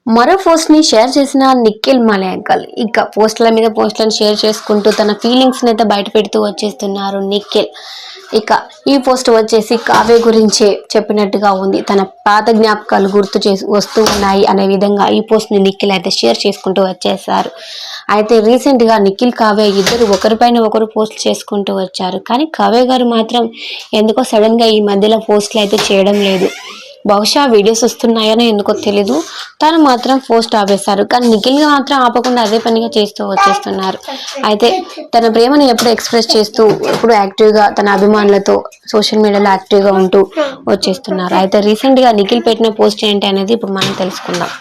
మరో పోస్ట్ ని షేర్ చేసిన నిఖిల్ మలయాంకల్ ఇక పోస్టుల మీద పోస్టులను షేర్ చేసుకుంటూ తన ఫీలింగ్స్ అయితే బయట పెడుతూ వచ్చేస్తున్నారు నిఖిల్. ఇక ఈ పోస్ట్ వచ్చేసి కావ్య గురించే చెప్పినట్టుగా ఉంది. తన పాత జ్ఞాపకాలు గుర్తు చేసి వస్తూ ఉన్నాయి అనే విధంగా ఈ పోస్ట్ ని నిఖిల్ అయితే షేర్ చేసుకుంటూ వచ్చేసారు. అయితే రీసెంట్ గా నిఖిల్ కావ్య ఇద్దరు ఒకరిపైన ఒకరు పోస్ట్ చేసుకుంటూ వచ్చారు. కానీ కావ్య గారు మాత్రం ఎందుకో సడన్ గా ఈ మధ్యలో పోస్టులు అయితే చేయడం లేదు. బహుశా వీడియోస్ వస్తున్నాయని ఎందుకో తెలీదు, తను మాత్రం పోస్ట్ ఆపేశారు. కానీ నిఖిల్ మాత్రం ఆపకుండా అదే పనిగా చేస్తూ వచ్చేస్తున్నారు. అయితే తన ప్రేమను ఎప్పుడు ఎక్స్ప్రెస్ చేస్తూ ఎప్పుడు యాక్టివ్గా తన అభిమానులతో సోషల్ మీడియాలో యాక్టివ్గా ఉంటూ వచ్చేస్తున్నారు. అయితే రీసెంట్గా నిఖిల్ పెట్టిన పోస్ట్ ఏంటి అనేది ఇప్పుడు మనం తెలుసుకుందాం.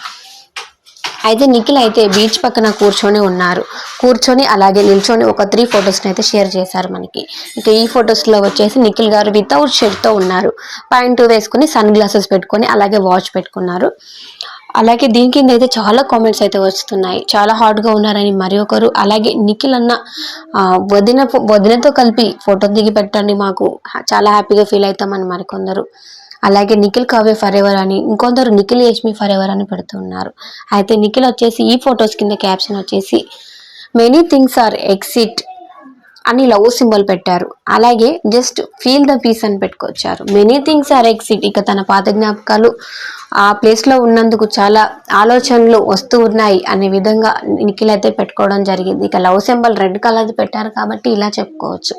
అయితే నిఖిల్ అయితే బీచ్ పక్కన కూర్చొని అలాగే నిల్చొని ఒక 3 ఫొటోస్ని అయితే షేర్ చేశారు మనకి. ఇక ఈ ఫొటోస్లో వచ్చేసి నిఖిల్ గారు వితౌట్ షర్ట్తో ఉన్నారు. పాయింట్ వేసుకుని సన్ గ్లాసెస్ పెట్టుకొని అలాగే వాచ్ పెట్టుకున్నారు. అలాగే దీని కింద అయితే చాలా కామెంట్స్ అయితే వస్తున్నాయి. చాలా హాట్గా ఉన్నారని మరి ఒకరు, అలాగే నిఖిల్ అన్న వదినతో కలిపి ఫోటో దిగి పెట్టండి, మాకు చాలా హ్యాపీగా ఫీల్ అవుతామని మరికొందరు, అలాగే నిఖిల్ కావ్య ఫర్ ఎవర్ అని ఇంకొందరు నిఖిల్ యష్మి ఫర్ ఎవర్ అని పెడుతున్నారు. అయితే నిఖిల్ వచ్చేసి ఈ ఫొటోస్ కింద క్యాప్షన్ వచ్చేసి మెనీ థింగ్స్ ఆర్ ఎక్సిట్ అని లవ్ సింబల్ పెట్టారు. అలాగే జస్ట్ ఫీల్ ద పీస్ అని పెట్టుకొచ్చారు. Many things are exit. ఇక తన పాత జ్ఞాపకాలు ఆ ప్లేస్లో ఉన్నందుకు చాలా ఆలోచనలు వస్తూ ఉన్నాయి అనే విధంగా నిఖిల్ అయితే పెట్టుకోవడం జరిగింది. ఇక లవ్ సింబల్ రెడ్ కలర్ పెట్టారు కాబట్టి ఇలా చెప్పుకోవచ్చు.